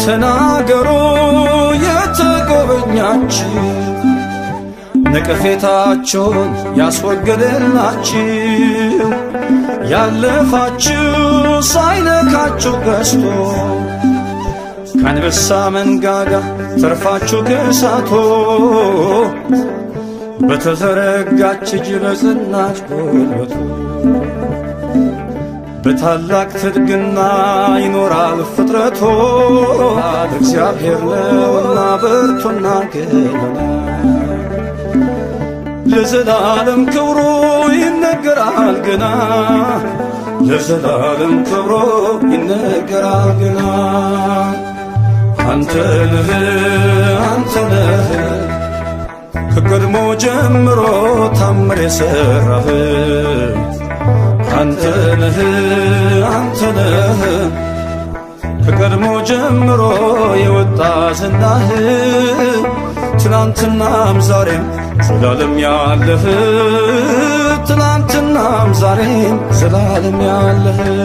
ተናገሩ የተጎበኛችሁ ነቀፌታቸውን ያስወገደላችሁ ያለፋችሁ ሳይነካችሁ ገዝቶ ከአንበሳ መንጋጋ ተርፋችሁ ከእሳቶ በተዘረጋች እጅ በጸናች ጉልበቱ በታላቅ ትድግና ይኖራል ፍጥረቶ እግዚአብሔር ነውና ብርቱና ገናና ለዘላለም ክብሩ ይነገራል ገና ለዘላለም ክብሩ ይነገራል ገና አንተ ነህ ከቀድሞ ጀምሮ ታምር የሠራህ አንተ ነህ ከቀድሞ ጀምሮ የወጣ ዝናህ ትናንትናም ዛሬም ዘላለም ያለህ ትናንትናም ዛሬም ዘላለም ያለህ